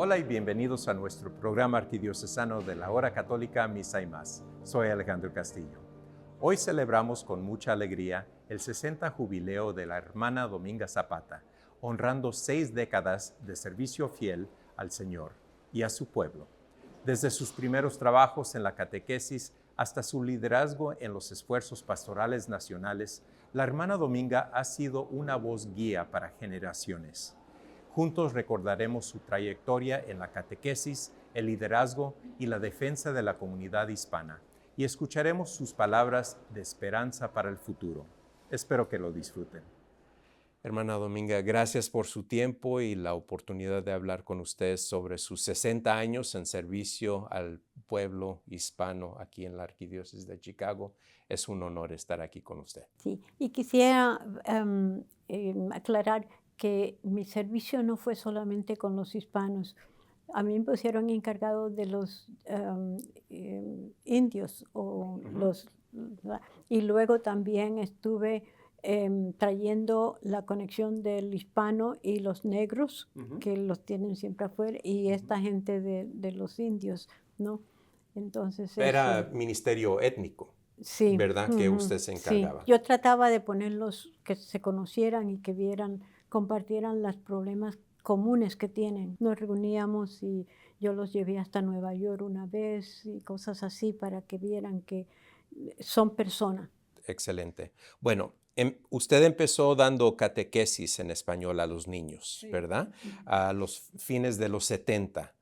Hola y bienvenidos a nuestro programa arquidiocesano de la Hora Católica Misa y Más. Soy Alejandro Castillo. Hoy celebramos con mucha alegría el 60 jubileo de la hermana Dominga Zapata, honrando 6 décadas de servicio fiel al Señor y a su pueblo. Desde sus primeros trabajos en la catequesis hasta su liderazgo en los esfuerzos pastorales nacionales, la hermana Dominga ha sido una voz guía para generaciones. Juntos recordaremos su trayectoria en la catequesis, el liderazgo y la defensa de la comunidad hispana, y escucharemos sus palabras de esperanza para el futuro. Espero que lo disfruten. Hermana Dominga, gracias por su tiempo y la oportunidad de hablar con usted sobre sus 60 años en servicio al pueblo hispano aquí en la Arquidiócesis de Chicago. Es un honor estar aquí con usted. Sí, y quisiera aclarar que mi servicio no fue solamente con los hispanos. A mí me pusieron encargado de los indios y luego también estuve trayendo la conexión del hispano y los negros, que los tienen siempre afuera, y esta gente de los indios, ¿no? Entonces Era ministerio étnico, sí, ¿verdad? Que usted se encargaba. Sí, yo trataba de ponerlos que se conocieran y que vieran, compartieran los problemas comunes que tienen. Nos reuníamos y yo los llevé hasta Nueva York una vez y cosas así para que vieran que son personas. Excelente. Bueno, usted empezó dando catequesis en español a los niños, sí, ¿verdad? A los fines de los 70.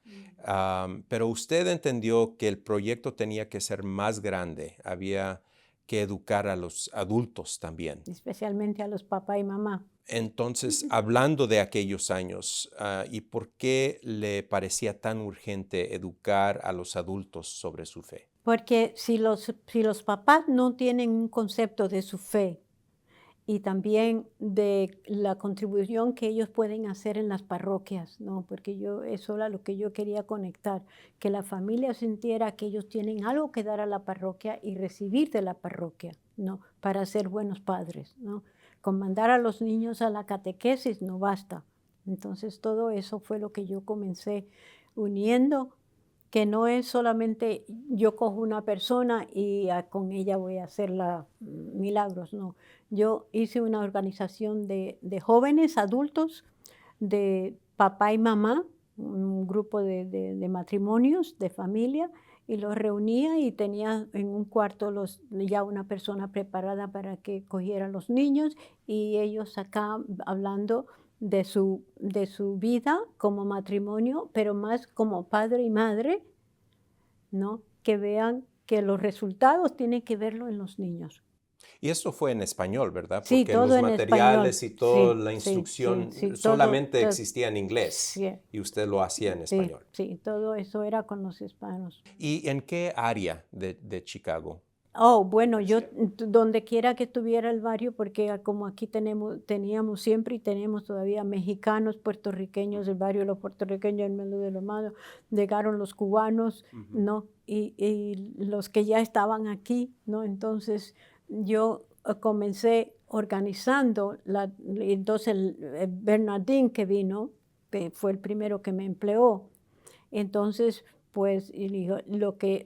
Pero usted entendió que el proyecto tenía que ser más grande. Había que educar a los adultos también. Especialmente a los papá y mamá. Entonces, hablando de aquellos años, ¿y por qué le parecía tan urgente educar a los adultos sobre su fe? Porque si los papás no tienen un concepto de su fe y también de la contribución que ellos pueden hacer en las parroquias, ¿no? Porque eso era lo que yo quería conectar, que la familia sintiera que ellos tienen algo que dar a la parroquia y recibir de la parroquia, ¿no? Para ser buenos padres, ¿no? Con mandar a los niños a la catequesis no basta. Entonces todo eso fue lo que yo comencé uniendo, que no es solamente yo cojo una persona y con ella voy a hacer milagros, no. Yo hice una organización de jóvenes, adultos, de papá y mamá, un grupo de matrimonios, de familia, y los reunía y tenía en un cuarto ya una persona preparada para que cogiera a los niños y ellos acá hablando de su vida como matrimonio, pero más como padre y madre, ¿no? Que vean que los resultados tienen que verlo en los niños. Y esto fue en español, ¿verdad? Sí, Porque todo los en materiales español. y toda Sí, la instrucción sí, solamente existía en inglés sí, y usted lo hacía en español. Sí, todo eso era con los hispanos. ¿Y en qué área de Chicago? Oh, bueno, yo donde quiera que estuviera el barrio, porque como aquí teníamos siempre y tenemos todavía mexicanos, puertorriqueños, el barrio de los puertorriqueños en medio de los malos, llegaron los cubanos, ¿no? Y los que ya estaban aquí, ¿no? Entonces yo comencé organizando, entonces el Bernardín que vino, que fue el primero que me empleó, entonces pues y dijo,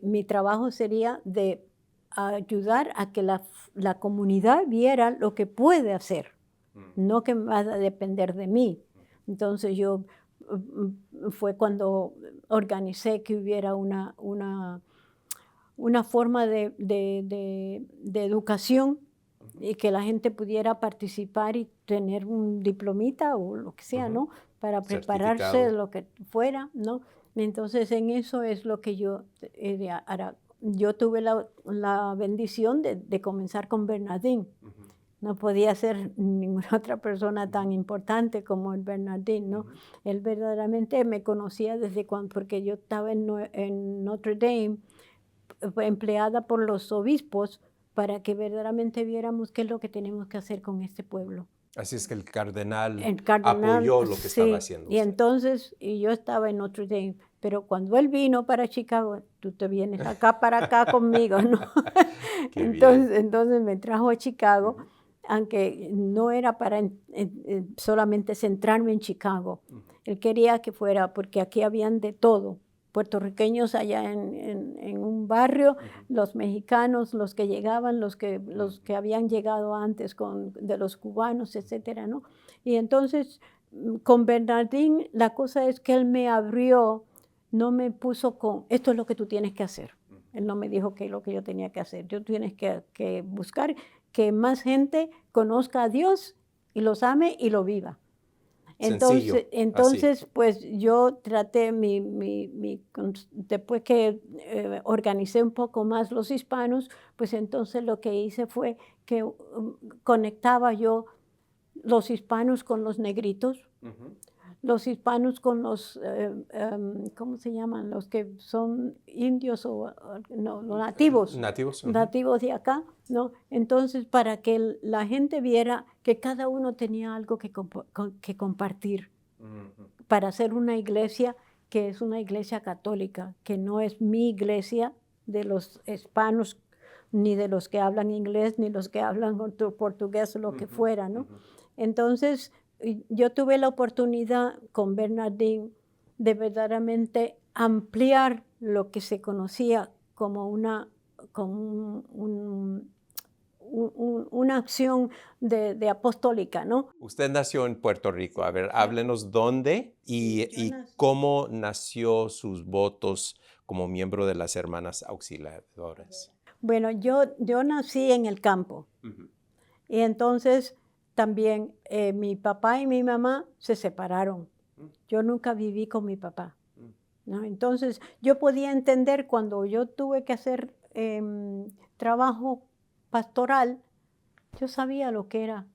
mi trabajo sería de ayudar a que la comunidad viera lo que puede hacer, no que va a depender de mí. Entonces yo fue cuando organicé que hubiera una forma de educación y que la gente pudiera participar y tener un diplomita o lo que sea, ¿no? Para prepararse de lo que fuera, ¿no? Entonces en eso es lo que yo hará. Yo tuve la bendición de comenzar con Bernardín. No podía ser ninguna otra persona tan importante como el Bernardín, ¿no? Él verdaderamente me conocía desde porque yo estaba en Notre Dame, empleada por los obispos para que verdaderamente viéramos qué es lo que tenemos que hacer con este pueblo. Así es que el cardenal cardenal apoyó lo que estaba haciendo y usted. Entonces, yo estaba en Notre Dame, pero cuando él vino para Chicago, tú te vienes acá para acá conmigo, ¿no? Entonces me trajo a Chicago, aunque no era para solamente centrarme en Chicago. Él quería que fuera, porque aquí habían de todo. Puertorriqueños allá en un barrio, los mexicanos, los que llegaban, los que habían llegado antes de los cubanos, etcétera, ¿no? Y entonces, con Bernardín, la cosa es que él me abrió, no me puso esto es lo que tú tienes que hacer. Él no me dijo qué es lo que yo tenía que hacer. Yo tienes que buscar que más gente conozca a Dios y los ame y lo viva. Sencillo, Entonces pues yo traté, después que organicé un poco más los hispanos, pues entonces lo que hice fue que conectaba yo los hispanos con los negritos, los hispanos con los, ¿cómo se llaman? Los que son indios no, los nativos. Nativos. Nativos de acá, ¿no? Entonces, para que la gente viera que cada uno tenía algo que compartir, para hacer una iglesia que es una iglesia católica, que no es mi iglesia de los hispanos, ni de los que hablan inglés, ni los que hablan portugués o lo que fuera, ¿no? Entonces, yo tuve la oportunidad con Bernardín de verdaderamente ampliar lo que se conocía como una acción de apostólica, ¿no? Usted nació en Puerto Rico. A ver, háblenos dónde y cómo nació sus votos como miembro de las Hermanas Auxiliadoras. Bueno, yo nací en el campo. Y entonces también mi papá y mi mamá se separaron. Yo nunca viví con mi papá, ¿no? Entonces yo podía entender cuando yo tuve que hacer trabajo pastoral, yo sabía lo que era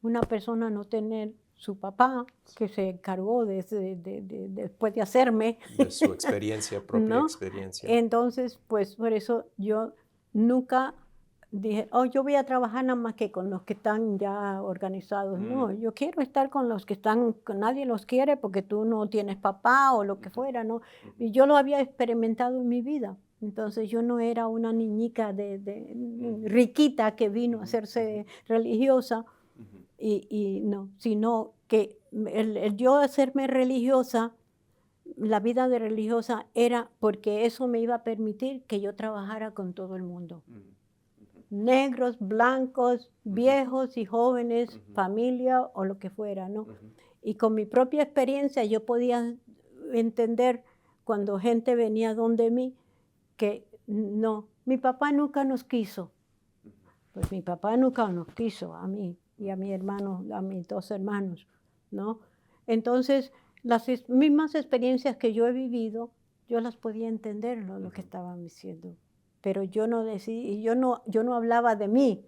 una persona no tener su papá, que se encargó después de hacerme. De su experiencia, propia ¿no? experiencia. Entonces, pues por eso yo nunca dije, yo voy a trabajar nada más que con los que están ya organizados. No, yo quiero estar con los que están, nadie los quiere porque tú no tienes papá o lo que fuera, ¿no? Y yo lo había experimentado en mi vida. Entonces yo no era una niñica riquita que vino a hacerse religiosa, y no, sino que el yo hacerme religiosa, la vida de religiosa era porque eso me iba a permitir que yo trabajara con todo el mundo. Negros, blancos, viejos y jóvenes, familia o lo que fuera, ¿no? Y con mi propia experiencia yo podía entender cuando gente venía donde mí que no, mi papá nunca nos quiso. Pues mi papá nunca nos quiso a mí y a mi hermano, a mis dos hermanos, ¿no? Entonces, las mismas experiencias que yo he vivido, yo las podía entender lo que estaban diciendo. Pero yo no decidí, yo no hablaba de mí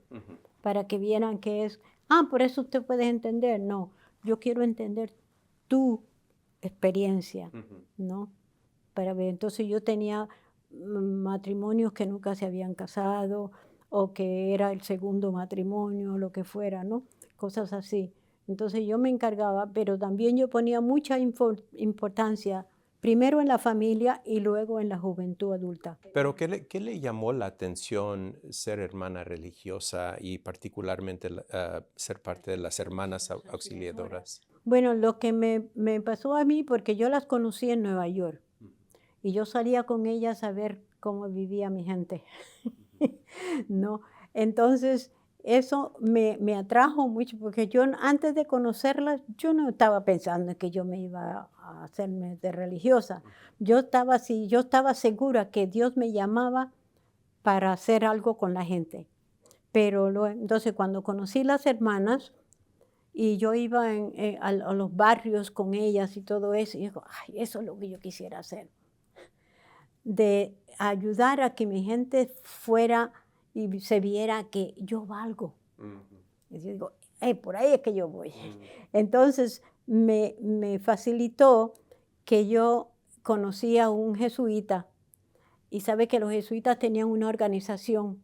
para que vieran que es, por eso usted puede entender. No, yo quiero entender tu experiencia, ¿no? Para ver, entonces yo tenía matrimonios que nunca se habían casado, o que era el segundo matrimonio, lo que fuera, ¿no? Cosas así. Entonces yo me encargaba, pero también yo ponía mucha importancia, primero en la familia y luego en la juventud adulta. Pero ¿qué le llamó la atención ser hermana religiosa y particularmente ser parte de las Hermanas Auxiliadoras? Bueno, lo que me pasó a mí, porque yo las conocí en Nueva York, y yo salía con ellas a ver cómo vivía mi gente. ¿No? Entonces, eso me atrajo mucho, porque yo antes de conocerlas, yo no estaba pensando que yo me iba a hacerme de religiosa. Yo estaba segura que Dios me llamaba para hacer algo con la gente. Pero entonces cuando conocí las hermanas, y yo iba a los barrios con ellas y todo eso, y digo, eso es lo que yo quisiera hacer. De ayudar a que mi gente fuera y se viera que yo valgo. Y yo digo, por ahí es que yo voy. Entonces me facilitó que yo conocí a un jesuita, y sabe que los jesuitas tenían una organización.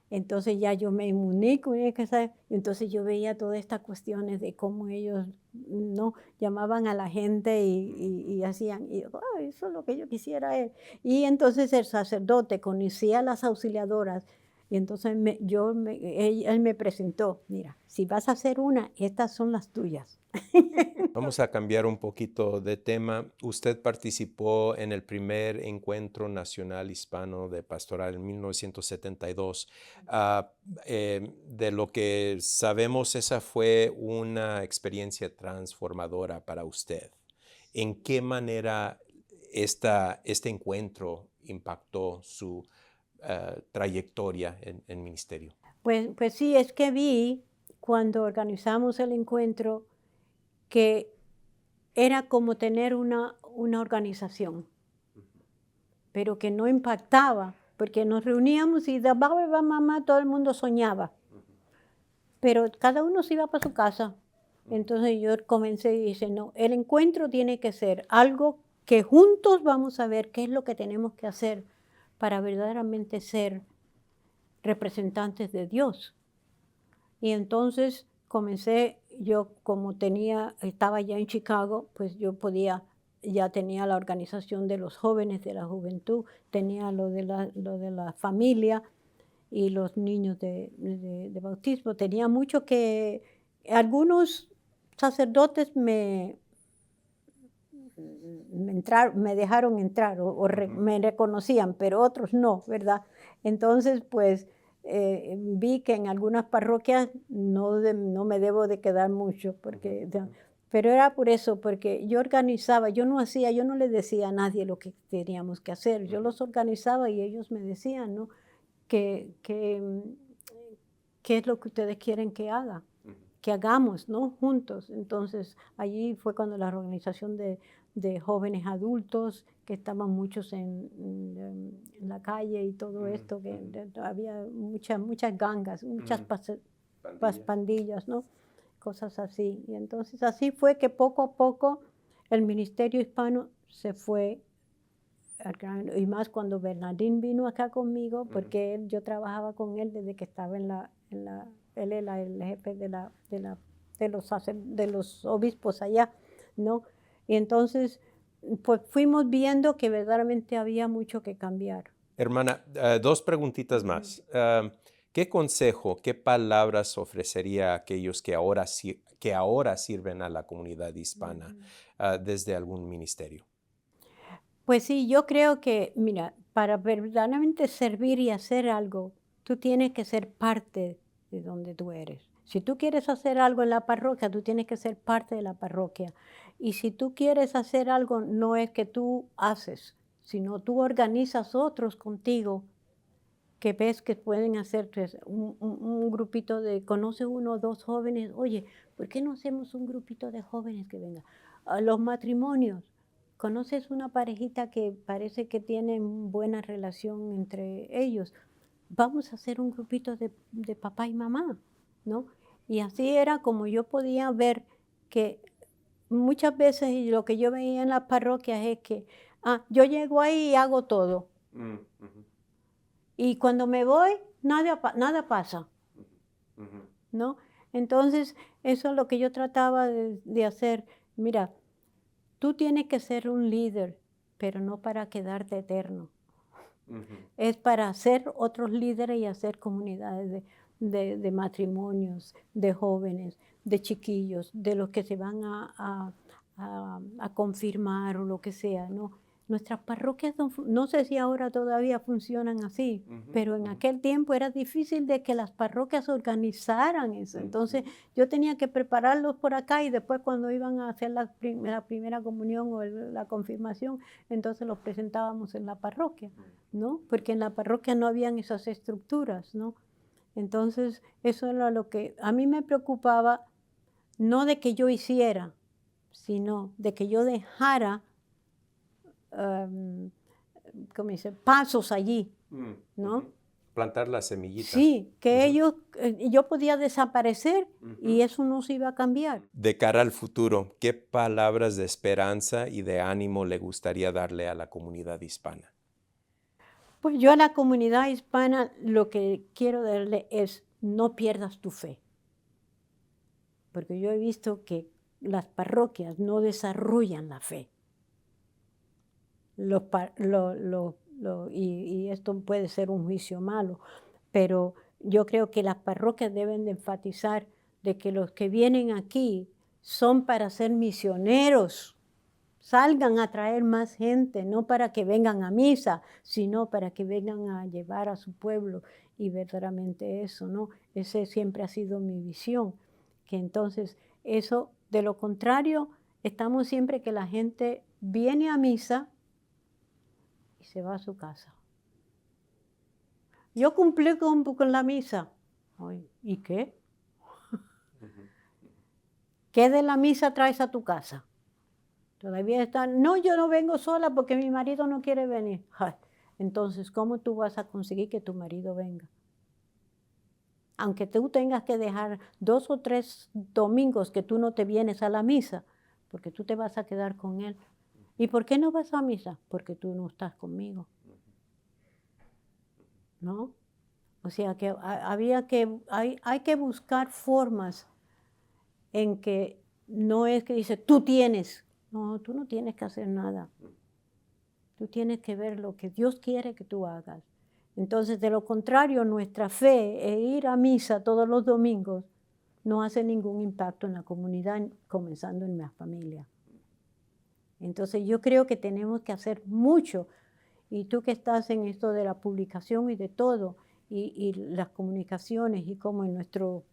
Entonces ya yo me uní con ellos, y entonces yo veía todas estas cuestiones de cómo ellos no llamaban a la gente y hacían, y yo, eso es lo que yo quisiera. Y entonces el sacerdote conocía a las auxiliadoras, Y entonces él me presentó, mira, si vas a hacer una, estas son las tuyas. Vamos a cambiar un poquito de tema. Usted participó en el primer encuentro nacional hispano de pastoral en 1972. De lo que sabemos, esa fue una experiencia transformadora para usted. ¿En qué manera este encuentro impactó su trayectoria en ministerio? Pues sí, es que vi cuando organizamos el encuentro que era como tener una organización, pero que no impactaba, porque nos reuníamos y va, mamá, todo el mundo soñaba, pero cada uno se iba para su casa. Entonces yo comencé y dije, no, el encuentro tiene que ser algo que juntos vamos a ver qué es lo que tenemos que hacer para verdaderamente ser representantes de Dios. Y entonces comencé, yo como estaba ya en Chicago, pues ya tenía la organización de los jóvenes, de la juventud, tenía lo de la familia y los niños de bautismo. Tenía mucho que, algunos sacerdotes me dejaron entrar me reconocían, pero otros no, ¿verdad? Entonces, pues vi que en algunas parroquias no me debo de quedar mucho, pero era por eso, porque yo organizaba, yo no le decía a nadie lo que teníamos que hacer, yo los organizaba y ellos me decían, ¿no? ¿Qué es lo que ustedes quieren que haga? Que hagamos, ¿no? Juntos. Entonces, allí fue cuando la organización de jóvenes adultos, que estaban muchos en la calle y todo esto, había muchas gangas, muchas pandillas, ¿no? Cosas así. Y entonces así fue que poco a poco el ministerio hispano se fue, y más cuando Bernardín vino acá conmigo, porque yo trabajaba con él desde que estaba él era el jefe de los obispos allá, ¿no? Y entonces, pues fuimos viendo que verdaderamente había mucho que cambiar. Hermana, dos preguntitas más. ¿Qué consejo, qué palabras ofrecería a aquellos que ahora sirven a la comunidad hispana desde algún ministerio? Pues sí, yo creo que, mira, para verdaderamente servir y hacer algo, tú tienes que ser parte de donde tú eres. Si tú quieres hacer algo en la parroquia, tú tienes que ser parte de la parroquia. Y si tú quieres hacer algo, no es que tú haces, sino tú organizas otros contigo que ves que pueden hacer un grupito conoce uno o dos jóvenes, oye, ¿por qué no hacemos un grupito de jóvenes que venga? A los matrimonios. ¿Conoces una parejita que parece que tienen buena relación entre ellos? Vamos a hacer un grupito de papá y mamá, ¿no? Y así era como yo podía ver que muchas veces lo que yo veía en las parroquias es que, yo llego ahí y hago todo. Y cuando me voy, nada pasa, ¿no? Entonces, eso es lo que yo trataba de hacer. Mira, tú tienes que ser un líder, pero no para quedarte eterno. Es para hacer otros líderes y hacer comunidades de matrimonios, de jóvenes, de chiquillos, de los que se van a confirmar o lo que sea, ¿no? Nuestras parroquias, no sé si ahora todavía funcionan así, pero en aquel tiempo era difícil de que las parroquias organizaran eso. Entonces yo tenía que prepararlos por acá y después cuando iban a hacer la primera comunión o la confirmación, entonces los presentábamos en la parroquia, ¿no? Porque en la parroquia no habían esas estructuras, ¿no? Entonces eso era lo que a mí me preocupaba, no de que yo hiciera, sino de que yo dejara ¿cómo dice? Pasos allí, ¿no? Plantar la semillita. Sí, que yo podía desaparecer y eso no se iba a cambiar. De cara al futuro, ¿qué palabras de esperanza y de ánimo le gustaría darle a la comunidad hispana? Pues yo a la comunidad hispana lo que quiero darle es no pierdas tu fe, porque yo he visto que las parroquias no desarrollan la fe. Y esto puede ser un juicio malo, pero yo creo que las parroquias deben de enfatizar de que los que vienen aquí son para ser misioneros. Salgan a traer más gente, no para que vengan a misa, sino para que vengan a llevar a su pueblo. Y verdaderamente eso, ¿no? Ese siempre ha sido mi visión. Que entonces, eso, de lo contrario, estamos siempre que la gente viene a misa y se va a su casa. Yo cumplí con la misa. Ay, ¿y qué? ¿Qué de la misa traes a tu casa? Todavía están, no, yo no vengo sola porque mi marido no quiere venir. Ay, entonces, ¿cómo tú vas a conseguir que tu marido venga? Aunque tú tengas que dejar 2 o 3 domingos que tú no te vienes a la misa, porque tú te vas a quedar con él. ¿Y por qué no vas a misa? Porque tú no estás conmigo. ¿No? O sea que hay que buscar formas en que no es que dice, tú tienes. No, tú no tienes que hacer nada. Tú tienes que ver lo que Dios quiere que tú hagas. Entonces, de lo contrario, nuestra fe e ir a misa todos los domingos no hace ningún impacto en la comunidad, comenzando en la familia. Entonces, yo creo que tenemos que hacer mucho. Y tú que estás en esto de la publicación y de todo, y las comunicaciones, y como en nuestros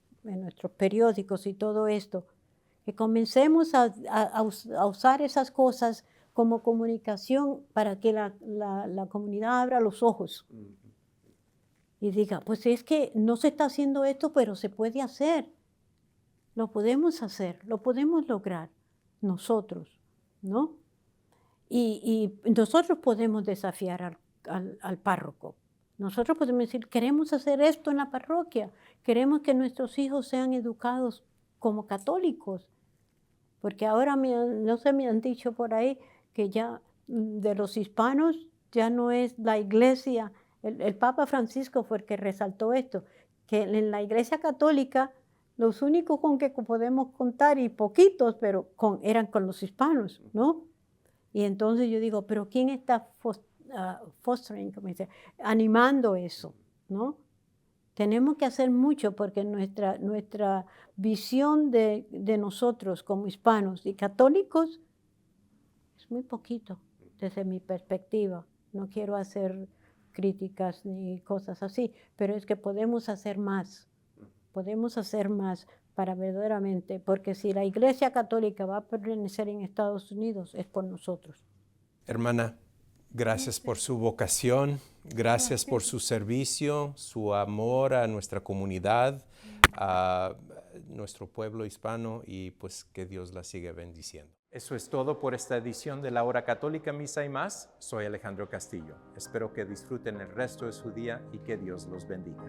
periódicos y todo esto, que comencemos a usar esas cosas como comunicación para que la comunidad abra los ojos y diga, pues es que no se está haciendo esto, pero se puede hacer. Lo podemos hacer, lo podemos lograr nosotros, ¿no? Y nosotros podemos desafiar al párroco. Nosotros podemos decir, queremos hacer esto en la parroquia, queremos que nuestros hijos sean educados como católicos, porque ahora no sé, me han dicho por ahí que ya de los hispanos ya no es la iglesia, el Papa Francisco fue el que resaltó esto, que en la iglesia católica los únicos con que podemos contar, y poquitos, pero eran con los hispanos, ¿no? Y entonces yo digo, pero ¿quién está fostering, como dice, animando eso, ¿no? Tenemos que hacer mucho porque nuestra visión de nosotros como hispanos y católicos es muy poquito desde mi perspectiva. No quiero hacer críticas ni cosas así, pero es que podemos hacer más para verdaderamente, porque si la Iglesia Católica va a permanecer en Estados Unidos es por nosotros. Hermana, gracias por su vocación, gracias por su servicio, su amor a nuestra comunidad, a nuestro pueblo hispano, y pues que Dios la siga bendiciendo. Eso es todo por esta edición de la Hora Católica Misa y Más. Soy Alejandro Castillo. Espero que disfruten el resto de su día y que Dios los bendiga.